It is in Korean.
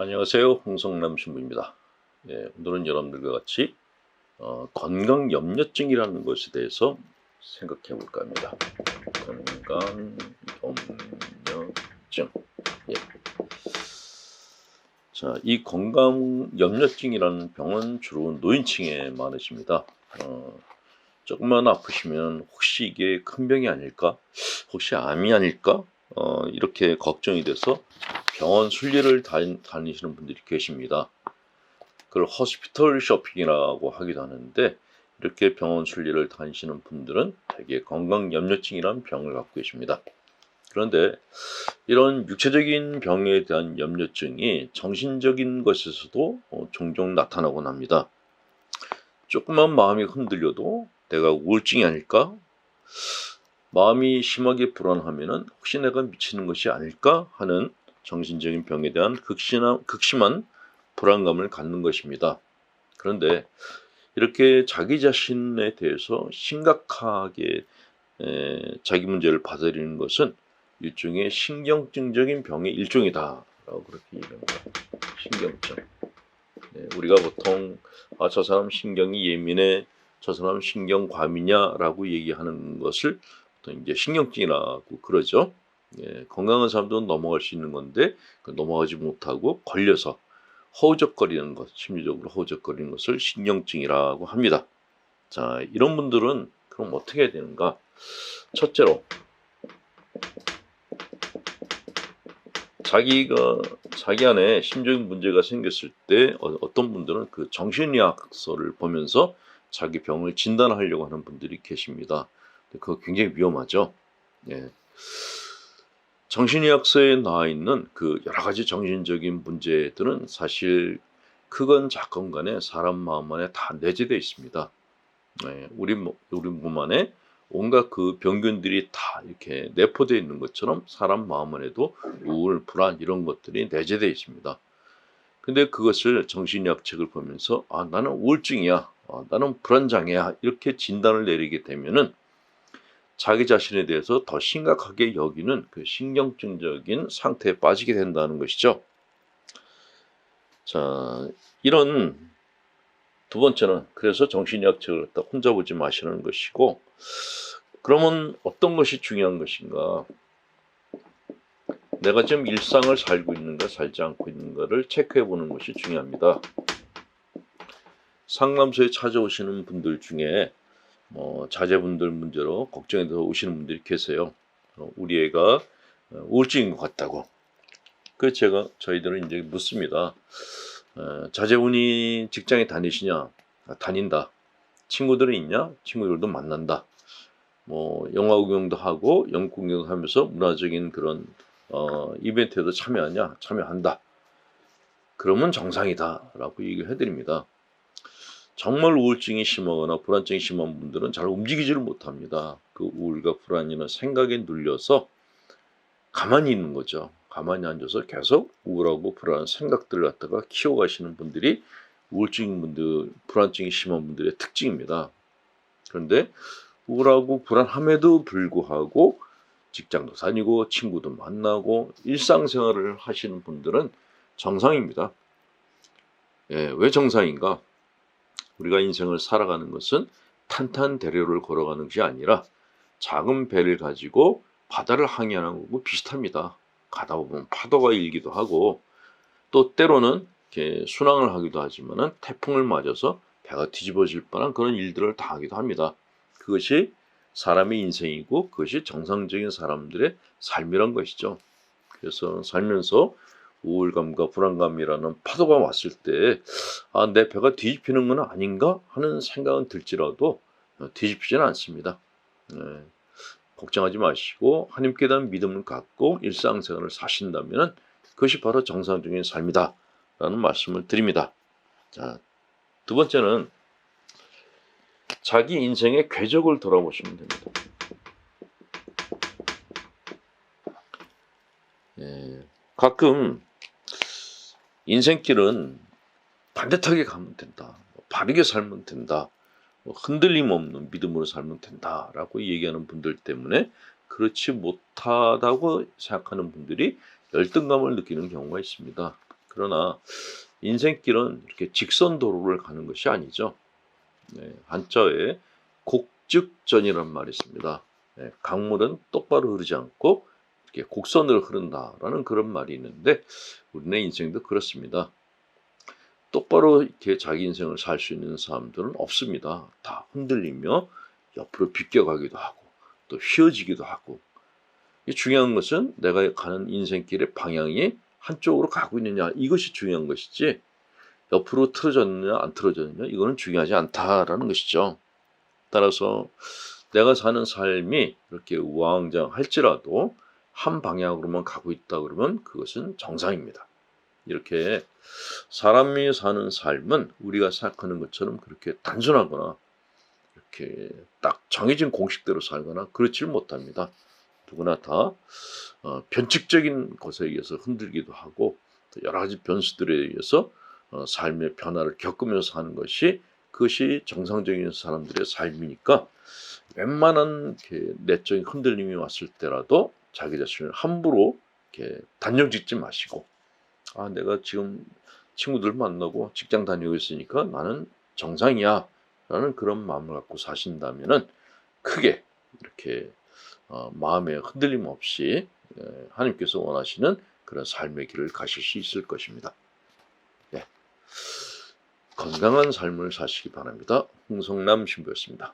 안녕하세요. 홍성남 신부입니다. 오늘은 여러분들과 같이 건강염려증이라는 것에 대해서 생각해 볼까 합니다. 건강염려증. 예. 자, 이 건강염려증이라는 병은 주로 노인층에 많으십니다. 조금만 아프시면 혹시 이게 큰 병이 아닐까? 혹시 암이 아닐까? 이렇게 걱정이 돼서 병원 순례를 다니시는 분들이 계십니다. 그걸 호스피털 쇼핑이라고 하기도 하는데, 이렇게 병원 순례를 다니시는 분들은 대개 건강염려증이라는 병을 갖고 계십니다. 그런데 이런 육체적인 병에 대한 염려증이 정신적인 것에서도 종종 나타나곤 합니다. 조금만 마음이 흔들려도 내가 우울증이 아닐까? 마음이 심하게 불안하면은 혹시 내가 미치는 것이 아닐까 하는 정신적인 병에 대한 극심한 불안감을 갖는 것입니다. 그런데 이렇게 자기 자신에 대해서 심각하게 자기 문제를 받아들이는 것은 일종의 신경증적인 병의 일종이다라고 그렇게 얘기합니다. 신경증. 우리가 보통 저 사람 신경이 예민해, 저 사람 신경과민이냐라고 얘기하는 것을 보통 이제 신경증이라고 그러죠. 건강한 사람도 넘어갈 수 있는 건데 넘어가지 못하고 걸려서 허우적거리는 것, 심리적으로 허우적거리는 것을 신경증이라고 합니다. 자, 이런 분들은 그럼 어떻게 해야 되는가? 첫째로 자기 안에 심적인 문제가 생겼을 때 어떤 분들은 그 정신의학서를 보면서 자기 병을 진단하려고 하는 분들이 계십니다. 그거 굉장히 위험하죠. 정신의학서에 나와 있는 그 여러 가지 정신적인 문제들은 사실 크건 작건 간에 사람 마음 안에 다 내재되어 있습니다. 우리 몸 안에 온갖 그 병균들이 다 이렇게 내포되어 있는 것처럼 사람 마음 안에도 우울, 불안 이런 것들이 내재되어 있습니다. 근데 그것을 정신의학 책을 보면서 나는 우울증이야, 나는 불안장애야 이렇게 진단을 내리게 되면은 자기 자신에 대해서 더 심각하게 여기는 그 신경증적인 상태에 빠지게 된다는 것이죠. 자, 이런 두 번째는 그래서 정신의학 책을 갖다 혼자 보지 마시는 것이고, 그러면 어떤 것이 중요한 것인가? 내가 지금 일상을 살고 있는가 살지 않고 있는가를 체크해 보는 것이 중요합니다. 상담소에 찾아오시는 분들 중에 자제분들 문제로 걱정이 돼서 오시는 분들이 계세요. 우리 애가 우울증인 것 같다고. 그래서 저희들은 이제 묻습니다. 자제분이 직장에 다니시냐? 다닌다. 친구들이 있냐? 친구들도 만난다. 영화 구경도 하고 영국 구경도 하면서 문화적인 그런 이벤트에도 참여하냐? 참여한다. 그러면 정상이다라고 얘기를 해드립니다. 정말 우울증이 심하거나 불안증이 심한 분들은 잘 움직이지를 못합니다. 그 우울과 불안이나 생각에 눌려서 가만히 있는 거죠. 가만히 앉아서 계속 우울하고 불안한 생각들을 갖다가 키워가시는 분들이 우울증인 분들, 불안증이 심한 분들의 특징입니다. 그런데 우울하고 불안함에도 불구하고 직장도 다니고 친구도 만나고 일상생활을 하시는 분들은 정상입니다. 왜 정상인가? 우리가 인생을 살아가는 것은 탄탄대로를 걸어가는 것이 아니라 작은 배를 가지고 바다를 항해하는 거고 비슷합니다. 가다 보면 파도가 일기도 하고 또 때로는 이렇게 순항을 하기도 하지만은 태풍을 맞아서 배가 뒤집어질 뻔한 그런 일들을 당하기도 합니다. 그것이 사람의 인생이고 그것이 정상적인 사람들의 삶이란 것이죠. 그래서 살면서 우울감과 불안감이라는 파도가 왔을 때 내 배가 뒤집히는 건 아닌가 하는 생각은 들지라도 뒤집히지는 않습니다. 걱정하지 마시고 하나님께 대한 믿음을 갖고 일상생활을 사신다면 그것이 바로 정상적인 삶이다 라는 말씀을 드립니다. 자, 두 번째는 자기 인생의 궤적을 돌아보시면 됩니다. 가끔 인생길은 반듯하게 가면 된다, 바르게 살면 된다, 흔들림 없는 믿음으로 살면 된다라고 얘기하는 분들 때문에 그렇지 못하다고 생각하는 분들이 열등감을 느끼는 경우가 있습니다. 그러나 인생길은 이렇게 직선 도로를 가는 것이 아니죠. 네, 한자에 곡즉전이란 말이 있습니다. 네, 강물은 똑바로 흐르지 않고 이렇게 곡선으로 흐른다라는 그런 말이 있는데 우리네 인생도 그렇습니다. 똑바로 이렇게 자기 인생을 살 수 있는 사람들은 없습니다. 다 흔들리며 옆으로 비껴가기도 하고 또 휘어지기도 하고. 중요한 것은 내가 가는 인생길의 방향이 한쪽으로 가고 있느냐, 이것이 중요한 것이지 옆으로 틀어졌느냐 안 틀어졌느냐 이거는 중요하지 않다라는 것이죠. 따라서 내가 사는 삶이 이렇게 우왕좌왕할지라도 한 방향으로만 가고 있다 그러면 그것은 정상입니다. 이렇게 사람이 사는 삶은 우리가 생각하는 것처럼 그렇게 단순하거나 이렇게 딱 정해진 공식대로 살거나 그렇지 못합니다. 누구나 다 변칙적인 것에 의해서 흔들기도 하고 또 여러 가지 변수들에 의해서 삶의 변화를 겪으면서 하는 것이 그것이 정상적인 사람들의 삶이니까 웬만한 이렇게 내적인 흔들림이 왔을 때라도 자기 자신을 함부로 이렇게 단정짓지 마시고 내가 지금 친구들 만나고 직장 다니고 있으니까 나는 정상이야 라는 그런 마음을 갖고 사신다면은 크게 이렇게 마음에 흔들림 없이 하나님께서 원하시는 그런 삶의 길을 가실 수 있을 것입니다. 네. 건강한 삶을 사시기 바랍니다. 홍성남 신부였습니다.